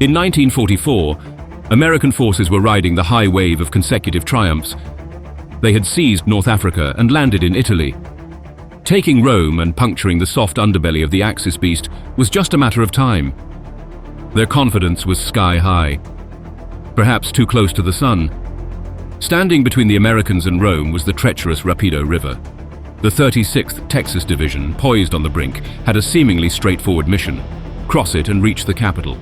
In 1944, American forces were riding the high wave of consecutive triumphs. They had seized North Africa and landed in Italy. Taking Rome and puncturing the soft underbelly of the Axis beast was just a matter of time. Their confidence was sky high, perhaps too close to the sun. Standing between the Americans and Rome was the treacherous Rapido River. The 36th Texas Division, poised on the brink, had a seemingly straightforward mission: cross it and reach the capital.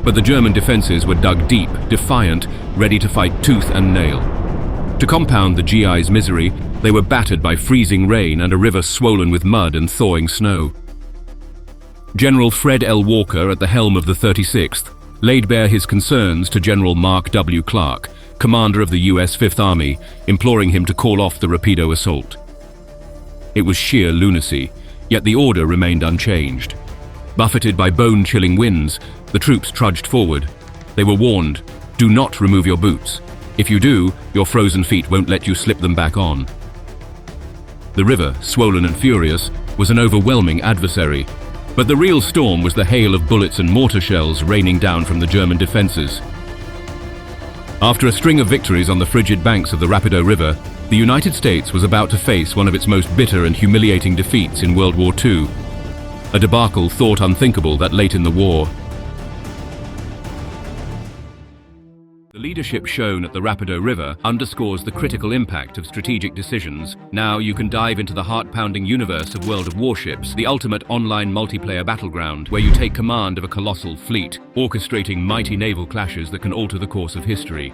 But the German defenses were dug deep, defiant, ready to fight tooth and nail. To compound the GI's misery, they were battered by freezing rain and a river swollen with mud and thawing snow. General Fred L. Walker, at the helm of the 36th, laid bare his concerns to General Mark W. Clark, commander of the U.S. Fifth Army, imploring him to call off the Rapido assault. It was sheer lunacy, yet the order remained unchanged. Buffeted by bone-chilling winds, the troops trudged forward. They were warned, do not remove your boots. If you do, your frozen feet won't let you slip them back on. The river, swollen and furious, was an overwhelming adversary. But the real storm was the hail of bullets and mortar shells raining down from the German defenses. After a string of victories on the frigid banks of the Rapido River, the United States was about to face one of its most bitter and humiliating defeats in World War II. A debacle thought unthinkable that late in the war. The leadership shown at the Rapido River underscores the critical impact of strategic decisions. Now you can dive into the heart-pounding universe of World of Warships, the ultimate online multiplayer battleground, where you take command of a colossal fleet, orchestrating mighty naval clashes that can alter the course of history.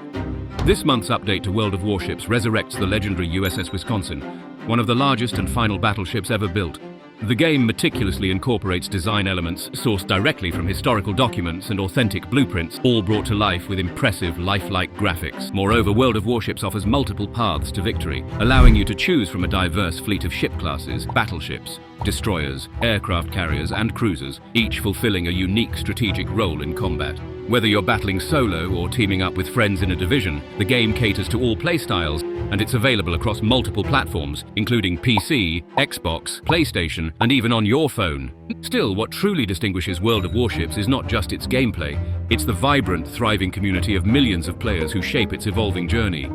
This month's update to World of Warships resurrects the legendary USS Wisconsin, one of the largest and final battleships ever built. The game meticulously incorporates design elements sourced directly from historical documents and authentic blueprints, all brought to life with impressive, lifelike graphics. Moreover, World of Warships offers multiple paths to victory, allowing you to choose from a diverse fleet of ship classes, battleships, destroyers, aircraft carriers, and cruisers, each fulfilling a unique strategic role in combat. Whether you're battling solo or teaming up with friends in a division, the game caters to all playstyles, and it's available across multiple platforms, including PC, Xbox, PlayStation, and even on your phone. Still, what truly distinguishes World of Warships is not just its gameplay, it's the vibrant, thriving community of millions of players who shape its evolving journey.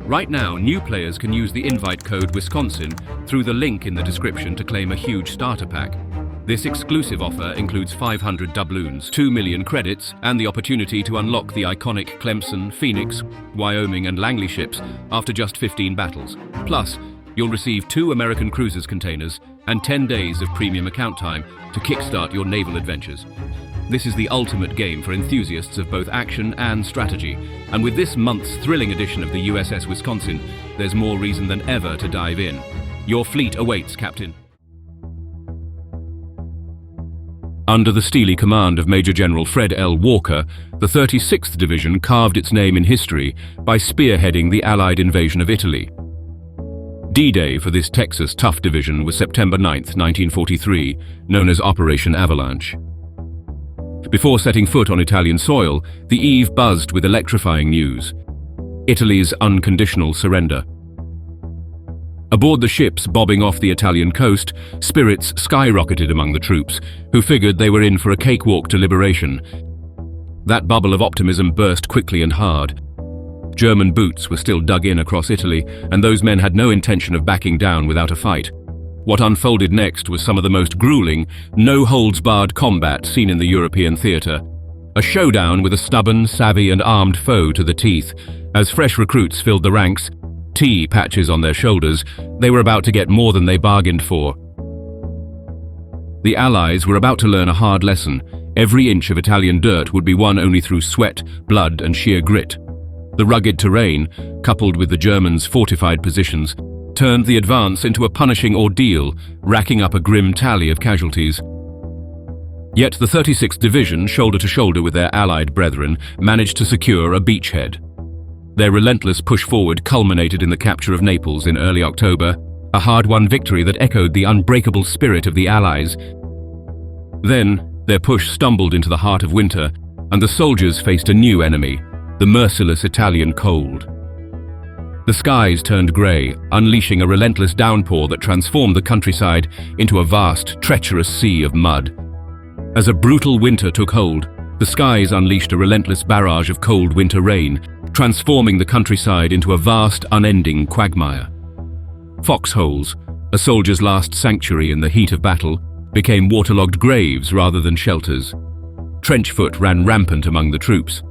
Right now, new players can use the invite code Wisconsin through the link in the description to claim a huge starter pack. This exclusive offer includes 500 doubloons, 2 million credits, and the opportunity to unlock the iconic Clemson, Phoenix, Wyoming, and Langley ships after just 15 battles. Plus, you'll receive 2 American Cruisers containers and 10 days of premium account time to kickstart your naval adventures. This is the ultimate game for enthusiasts of both action and strategy, and with this month's thrilling edition of the USS Wisconsin, there's more reason than ever to dive in. Your fleet awaits, Captain. Under the steely command of Major General Fred L. Walker, the 36th Division carved its name in history by spearheading the Allied invasion of Italy. D-Day for this Texas tough division was September 9, 1943, known as Operation Avalanche. Before setting foot on Italian soil, the eve buzzed with electrifying news: Italy's unconditional surrender. Aboard the ships bobbing off the Italian coast, spirits skyrocketed among the troops, who figured they were in for a cakewalk to liberation. That bubble of optimism burst quickly and hard. German boots were still dug in across Italy, and those men had no intention of backing down without a fight. What unfolded next was some of the most grueling, no-holds-barred combat seen in the European theatre. A showdown with a stubborn, savvy, and armed foe to the teeth. As fresh recruits filled the ranks, T-patches on their shoulders, they were about to get more than they bargained for. The Allies were about to learn a hard lesson. Every inch of Italian dirt would be won only through sweat, blood, and sheer grit. The rugged terrain, coupled with the Germans' fortified positions, turned the advance into a punishing ordeal, racking up a grim tally of casualties. Yet the 36th Division, shoulder to shoulder with their Allied brethren, managed to secure a beachhead. Their relentless push forward culminated in the capture of Naples in early October, a hard-won victory that echoed the unbreakable spirit of the Allies. Then, their push stumbled into the heart of winter, and the soldiers faced a new enemy, the merciless Italian cold. The skies turned grey, unleashing a relentless downpour that transformed the countryside into a vast, treacherous sea of mud. As a brutal winter took hold, The skies unleashed a relentless barrage of cold winter rain, transforming the countryside into a vast, unending quagmire. Foxholes, a soldier's last sanctuary in the heat of battle, became waterlogged graves rather than shelters. Trench foot ran rampant among the troops.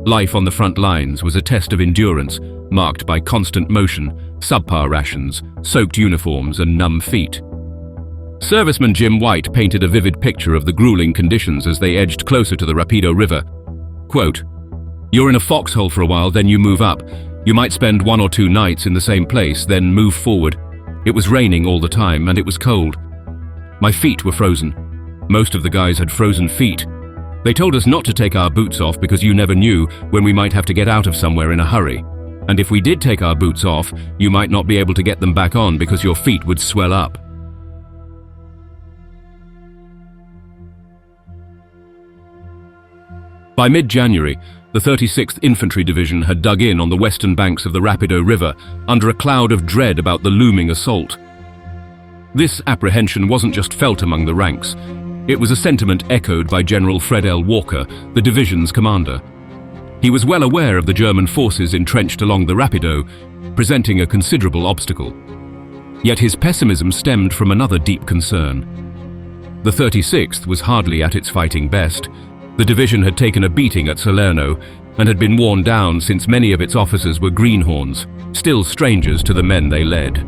Life on the front lines was a test of endurance, marked by constant motion, subpar rations, soaked uniforms, and numb feet. Serviceman Jim White painted a vivid picture of the grueling conditions as they edged closer to the Rapido River. Quote, "You're in a foxhole for a while, then you move up. You might spend 1 or 2 nights in the same place, then move forward. It was raining all the time, and it was cold. My feet were frozen. Most of the guys had frozen feet. They told us not to take our boots off because you never knew when we might have to get out of somewhere in a hurry. And if we did take our boots off, you might not be able to get them back on because your feet would swell up." By mid-January, the 36th Infantry Division had dug in on the western banks of the Rapido River under a cloud of dread about the looming assault. This apprehension wasn't just felt among the ranks. It was a sentiment echoed by General Fred L. Walker, the division's commander. He was well aware of the German forces entrenched along the Rapido, presenting a considerable obstacle. Yet his pessimism stemmed from another deep concern. The 36th was hardly at its fighting best. The division had taken a beating at Salerno and had been worn down since many of its officers were greenhorns, still strangers to the men they led.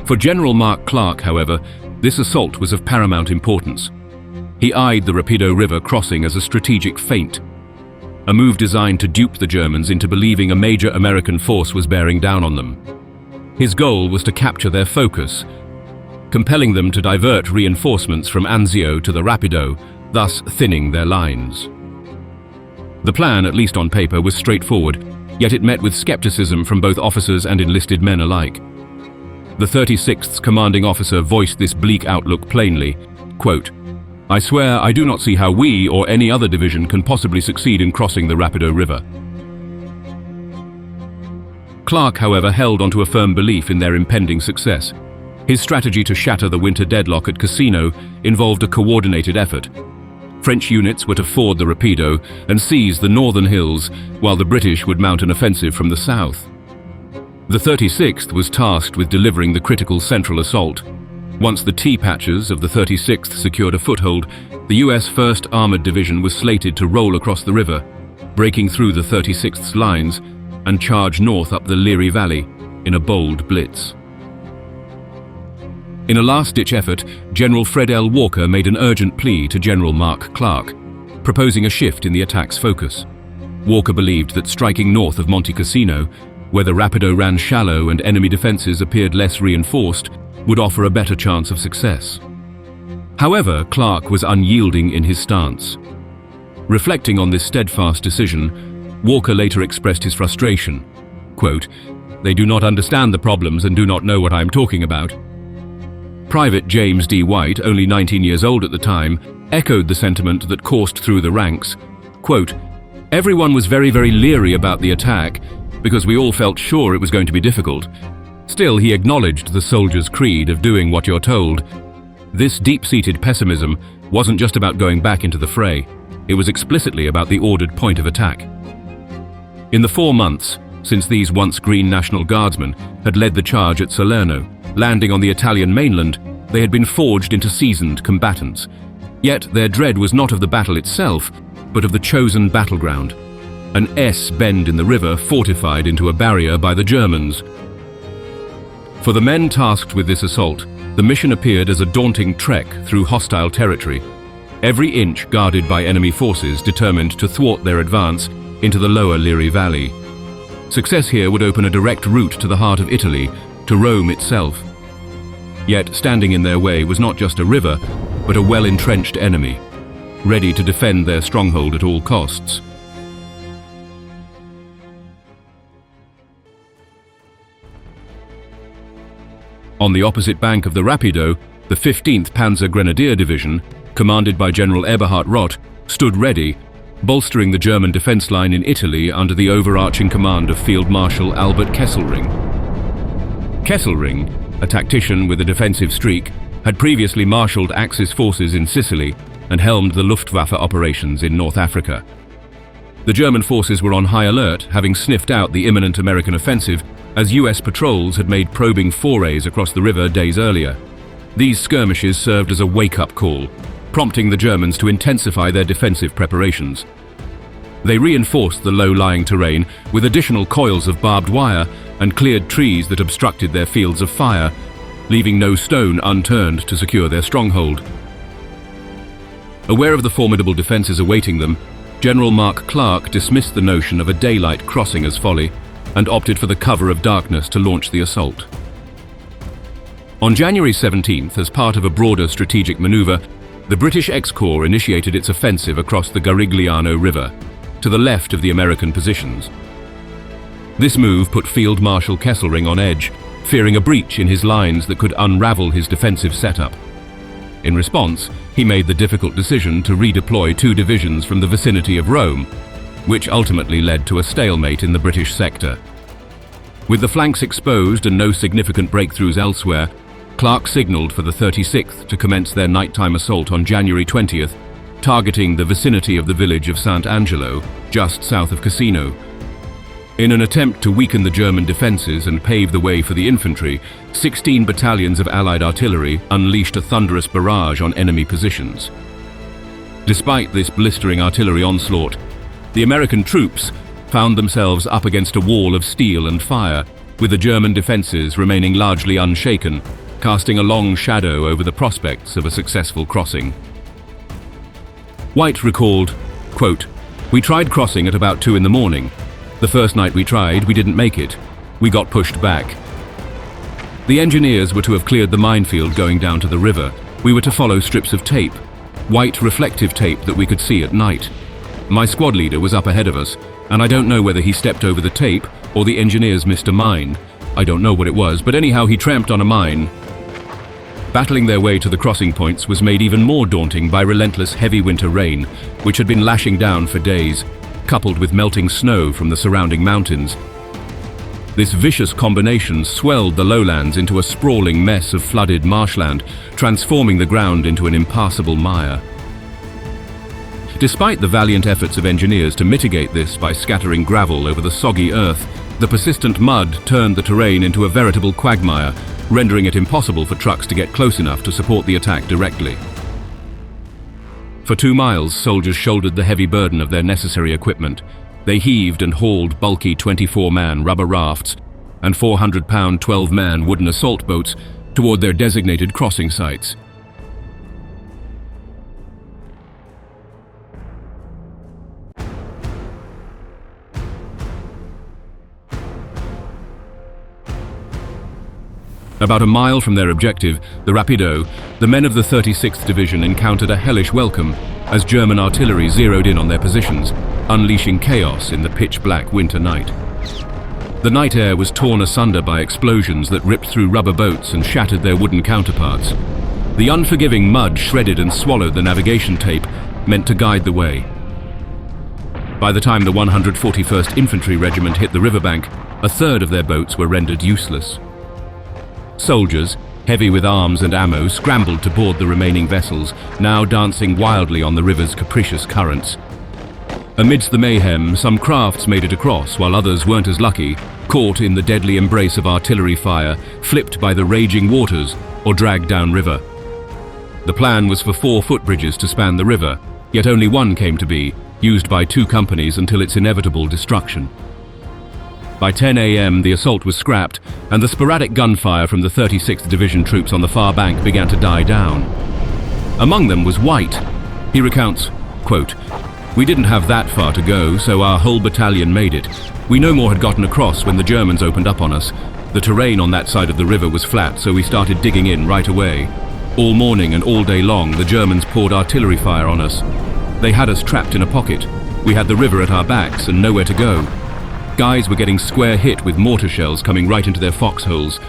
For General Mark Clark, however, this assault was of paramount importance. He eyed the Rapido River crossing as a strategic feint, a move designed to dupe the Germans into believing a major American force was bearing down on them. His goal was to capture their focus, compelling them to divert reinforcements from Anzio to the Rapido, thus thinning their lines. The plan, at least on paper, was straightforward, yet it met with skepticism from both officers and enlisted men alike. The 36th's commanding officer voiced this bleak outlook plainly, quote, "I swear I do not see how we or any other division can possibly succeed in crossing the Rapido River." Clark, however, held onto a firm belief in their impending success. His strategy to shatter the winter deadlock at Cassino involved a coordinated effort. French units were to ford the Rapido and seize the northern hills, while the British would mount an offensive from the south. The 36th was tasked with delivering the critical central assault. Once the T-patches of the 36th secured a foothold, the US 1st Armored Division was slated to roll across the river, breaking through the 36th's lines and charge north up the Leary Valley in a bold blitz. In a last-ditch effort, General Fred L. Walker made an urgent plea to General Mark Clark, proposing a shift in the attack's focus. Walker believed that striking north of Monte Cassino, where the Rapido ran shallow and enemy defenses appeared less reinforced, would offer a better chance of success. However, Clark was unyielding in his stance. Reflecting on this steadfast decision, Walker later expressed his frustration. Quote, "They do not understand the problems and do not know what I am talking about." Private James D. White, only 19 years old at the time, echoed the sentiment that coursed through the ranks. Quote, "Everyone was very, very leery about the attack because we all felt sure it was going to be difficult. Still, he acknowledged the soldier's creed of doing what you're told. This deep-seated pessimism wasn't just about going back into the fray. It was explicitly about the ordered point of attack." In the 4 months since these once green National Guardsmen had led the charge at Salerno, landing on the Italian mainland, they had been forged into seasoned combatants. Yet their dread was not of the battle itself, but of the chosen battleground, an S bend in the river fortified into a barrier by the Germans. For the men tasked with this assault, the mission appeared as a daunting trek through hostile territory, every inch guarded by enemy forces determined to thwart their advance into the lower Leary Valley. Success here would open a direct route to the heart of Italy, to Rome itself. Yet standing in their way was not just a river, but a well-entrenched enemy, ready to defend their stronghold at all costs. On the opposite bank of the Rapido, the 15th Panzer Grenadier Division, commanded by General Eberhard Roth, stood ready, bolstering the German defense line in Italy under the overarching command of Field Marshal Albert Kesselring. Kesselring, a tactician with a defensive streak, had previously marshaled Axis forces in Sicily and helmed the Luftwaffe operations in North Africa. The German forces were on high alert, having sniffed out the imminent American offensive, as US patrols had made probing forays across the river days earlier. These skirmishes served as a wake-up call, prompting the Germans to intensify their defensive preparations. They reinforced the low-lying terrain with additional coils of barbed wire and cleared trees that obstructed their fields of fire, leaving no stone unturned to secure their stronghold. Aware of the formidable defenses awaiting them, General Mark Clark dismissed the notion of a daylight crossing as folly and opted for the cover of darkness to launch the assault. On January 17th, as part of a broader strategic maneuver, the British X-Corps initiated its offensive across the Garigliano River, to the left of the American positions. This move put Field Marshal Kesselring on edge, fearing a breach in his lines that could unravel his defensive setup. In response, he made the difficult decision to redeploy 2 divisions from the vicinity of Rome, which ultimately led to a stalemate in the British sector. With the flanks exposed and no significant breakthroughs elsewhere, Clark signaled for the 36th to commence their nighttime assault on January 20th, targeting the vicinity of the village of Sant Angelo, just south of Cassino. In an attempt to weaken the German defenses and pave the way for the infantry, 16 battalions of Allied artillery unleashed a thunderous barrage on enemy positions. Despite this blistering artillery onslaught, the American troops found themselves up against a wall of steel and fire, with the German defenses remaining largely unshaken, casting a long shadow over the prospects of a successful crossing. White recalled, quote, "We tried crossing at about 2 in the morning. The first night we tried, we didn't make it. We got pushed back. The engineers were to have cleared the minefield going down to the river. We were to follow strips of tape, white reflective tape that we could see at night. My squad leader was up ahead of us, and I don't know whether he stepped over the tape or the engineers missed a mine. I don't know what it was, but anyhow he tramped on a mine." Battling their way to the crossing points was made even more daunting by relentless heavy winter rain, which had been lashing down for days, coupled with melting snow from the surrounding mountains. This vicious combination swelled the lowlands into a sprawling mess of flooded marshland, transforming the ground into an impassable mire. Despite the valiant efforts of engineers to mitigate this by scattering gravel over the soggy earth, the persistent mud turned the terrain into a veritable quagmire, rendering it impossible for trucks to get close enough to support the attack directly. For 2 miles, soldiers shouldered the heavy burden of their necessary equipment. They heaved and hauled bulky 24-man rubber rafts and 400-pound 12-man wooden assault boats toward their designated crossing sites. About a mile from their objective, the Rapido, the men of the 36th Division encountered a hellish welcome as German artillery zeroed in on their positions, unleashing chaos in the pitch-black winter night. The night air was torn asunder by explosions that ripped through rubber boats and shattered their wooden counterparts. The unforgiving mud shredded and swallowed the navigation tape meant to guide the way. By the time the 141st Infantry Regiment hit the riverbank, a third of their boats were rendered useless. Soldiers, heavy with arms and ammo, scrambled to board the remaining vessels, now dancing wildly on the river's capricious currents. Amidst the mayhem, some crafts made it across, while others weren't as lucky, caught in the deadly embrace of artillery fire, flipped by the raging waters, or dragged downriver. The plan was for 4 footbridges to span the river, yet only one came to be, used by 2 companies until its inevitable destruction. By 10 a.m. the assault was scrapped, and the sporadic gunfire from the 36th Division troops on the far bank began to die down. Among them was White. He recounts, quote, "We didn't have that far to go, so our whole battalion made it. We no more had gotten across when the Germans opened up on us. The terrain on that side of the river was flat, so we started digging in right away. All morning and all day long, the Germans poured artillery fire on us. They had us trapped in a pocket. We had the river at our backs and nowhere to go. Guys were getting square hit with mortar shells coming right into their foxholes.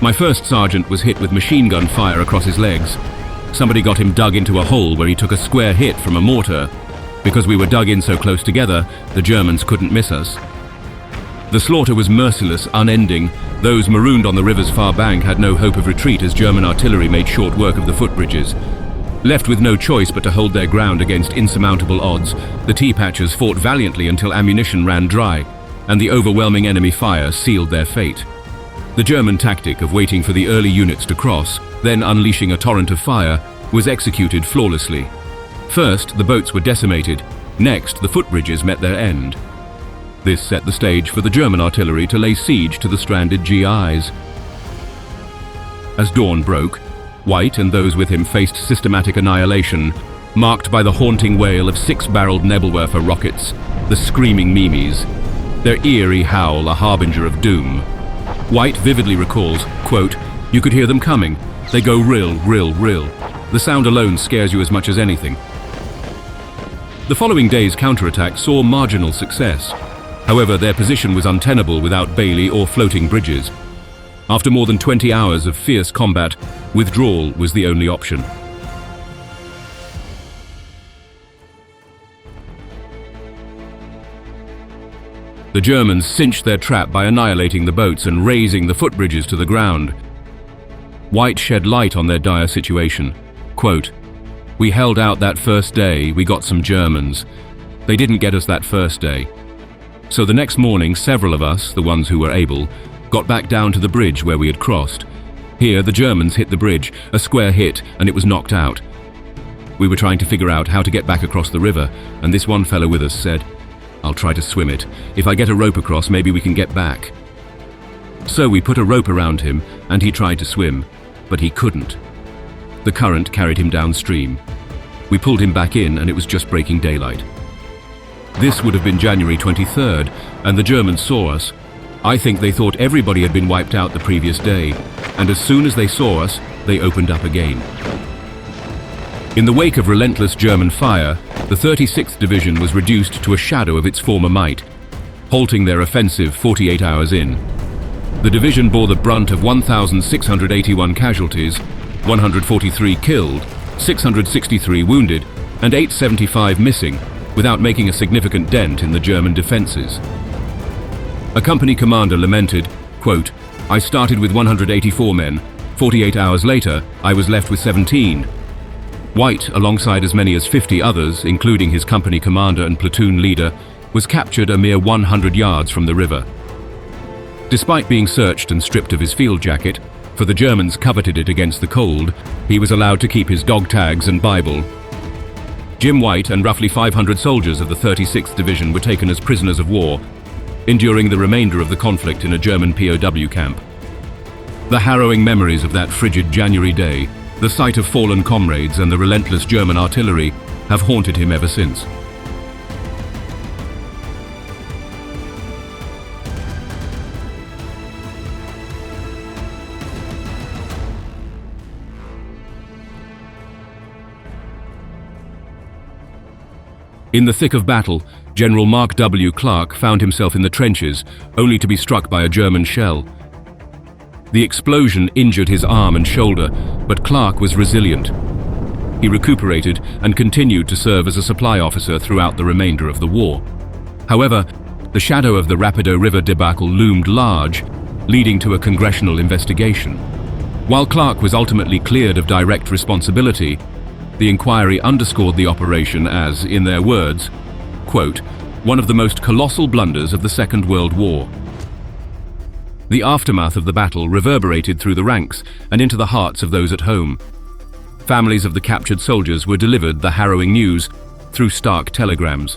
My first sergeant was hit with machine gun fire across his legs. Somebody got him dug into a hole where he took a square hit from a mortar. Because we were dug in so close together, the Germans couldn't miss us. The slaughter was merciless, unending. Those marooned on the river's far bank had no hope of retreat as German artillery made short work of the footbridges. Left with no choice but to hold their ground against insurmountable odds, the Tea-Patchers fought valiantly until ammunition ran dry, and the overwhelming enemy fire sealed their fate. The German tactic of waiting for the early units to cross, then unleashing a torrent of fire, was executed flawlessly. First, the boats were decimated. Next, the footbridges met their end. This set the stage for the German artillery to lay siege to the stranded GIs. As dawn broke, White and those with him faced systematic annihilation, marked by the haunting wail of 6-barreled Nebelwerfer rockets, the screaming Mimis, their eerie howl a harbinger of doom. White vividly recalls, quote, "You could hear them coming. They go rill, rill, rill. The sound alone scares you as much as anything." The following day's counterattack saw marginal success. However, their position was untenable without Bailey or floating bridges. After more than 20 hours of fierce combat, withdrawal was the only option. The Germans cinched their trap by annihilating the boats and razing the footbridges to the ground. White shed light on their dire situation. Quote, "We held out that first day, we got some Germans. They didn't get us that first day. So the next morning, several of us, the ones who were able, got back down to the bridge where we had crossed. Here, the Germans hit the bridge, a square hit, and it was knocked out. We were trying to figure out how to get back across the river, and this one fellow with us said, 'I'll try to swim it. If I get a rope across, maybe we can get back.' So we put a rope around him, and he tried to swim, but he couldn't. The current carried him downstream. We pulled him back in, and it was just breaking daylight. This would have been January 23rd, and the Germans saw us. I think they thought everybody had been wiped out the previous day, and as soon as they saw us, they opened up again." In the wake of relentless German fire, the 36th Division was reduced to a shadow of its former might, halting their offensive 48 hours in. The division bore the brunt of 1,681 casualties, 143 killed, 663 wounded, and 875 missing, without making a significant dent in the German defenses. A company commander lamented, quote, "I started with 184 men. 48 hours later, I was left with 17. White, alongside as many as 50 others, including his company commander and platoon leader, was captured a mere 100 yards from the river. Despite being searched and stripped of his field jacket, for the Germans coveted it against the cold, he was allowed to keep his dog tags and Bible. Jim White and roughly 500 soldiers of the 36th Division were taken as prisoners of war, enduring the remainder of the conflict in a German POW camp. The harrowing memories of that frigid January day, the sight of fallen comrades and the relentless German artillery, have haunted him ever since. In the thick of battle, General Mark W. Clark found himself in the trenches, only to be struck by a German shell. The explosion injured his arm and shoulder, but Clark was resilient. He recuperated and continued to serve as a supply officer throughout the remainder of the war. However, the shadow of the Rapido River debacle loomed large, leading to a congressional investigation. While Clark was ultimately cleared of direct responsibility, the inquiry underscored the operation as, in their words, quote, "one of the most colossal blunders of the Second World War." The aftermath of the battle reverberated through the ranks and into the hearts of those at home. Families of the captured soldiers were delivered the harrowing news through stark telegrams.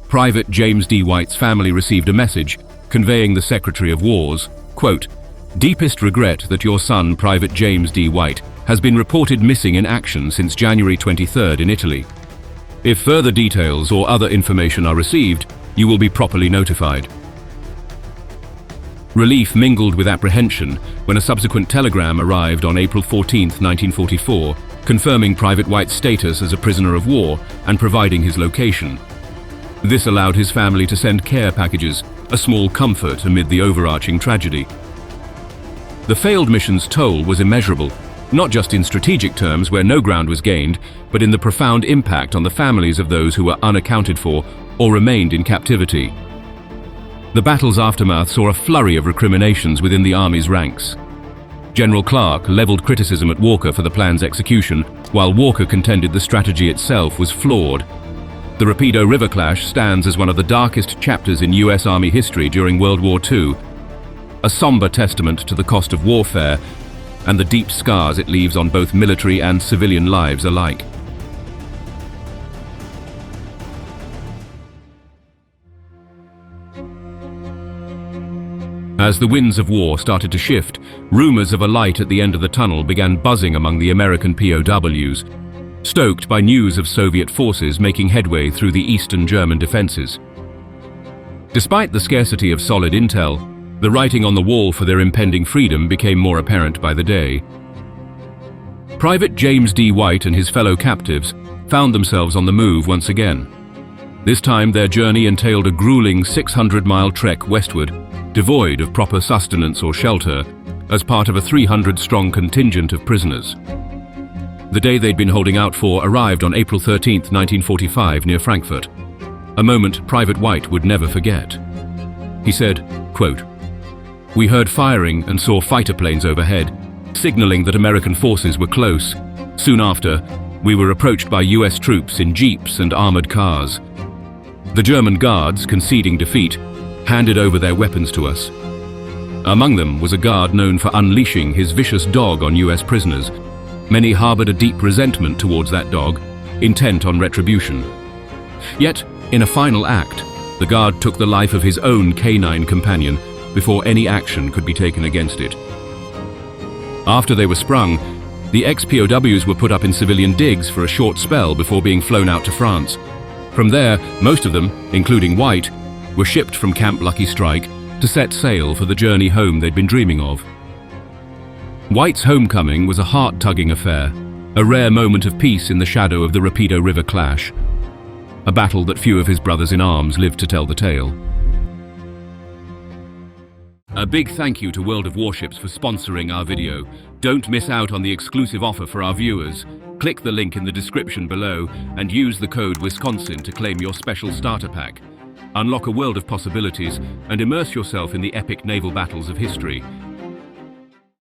Private James D. White's family received a message conveying the Secretary of War's, quote, "deepest regret that your son, Private James D. White, has been reported missing in action since January 23rd in Italy. If further details or other information are received, you will be properly notified." Relief mingled with apprehension when a subsequent telegram arrived on April 14, 1944, confirming Private White's status as a prisoner of war and providing his location. This allowed his family to send care packages, a small comfort amid the overarching tragedy. The failed mission's toll was immeasurable, not just in strategic terms where no ground was gained, but in the profound impact on the families of those who were unaccounted for or remained in captivity. The battle's aftermath saw a flurry of recriminations within the army's ranks. General Clark leveled criticism at Walker for the plan's execution, while Walker contended the strategy itself was flawed. The Rapido River clash stands as one of the darkest chapters in US Army history during World War II, a somber testament to the cost of warfare and the deep scars it leaves on both military and civilian lives alike. As the winds of war started to shift, rumors of a light at the end of the tunnel began buzzing among the American POWs, stoked by news of Soviet forces making headway through the eastern German defenses. Despite the scarcity of solid intel, the writing on the wall for their impending freedom became more apparent by the day. Private James D. White and his fellow captives found themselves on the move once again. This time their journey entailed a grueling 600-mile trek westward, devoid of proper sustenance or shelter, as part of a 300-strong contingent of prisoners. The day they'd been holding out for arrived on April 13, 1945, near Frankfurt, a moment Private White would never forget. He said, quote, "We heard firing and saw fighter planes overhead, signaling that American forces were close. Soon after, we were approached by US troops in jeeps and armored cars. The German guards, conceding defeat, handed over their weapons to us. Among them was a guard known for unleashing his vicious dog on US prisoners. Many harbored a deep resentment towards that dog, intent on retribution. Yet, in a final act, the guard took the life of his own canine companion before any action could be taken against it. After they were sprung, the ex-POWs were put up in civilian digs for a short spell before being flown out to France. From there, most of them, including White, were shipped from Camp Lucky Strike to set sail for the journey home they'd been dreaming of. White's homecoming was a heart-tugging affair, a rare moment of peace in the shadow of the Rapido River clash, a battle that few of his brothers-in-arms lived to tell the tale. A big thank you to World of Warships for sponsoring our video. Don't miss out on the exclusive offer for our viewers. Click the link in the description below and use the code Wisconsin to claim your special starter pack. Unlock a world of possibilities and immerse yourself in the epic naval battles of history.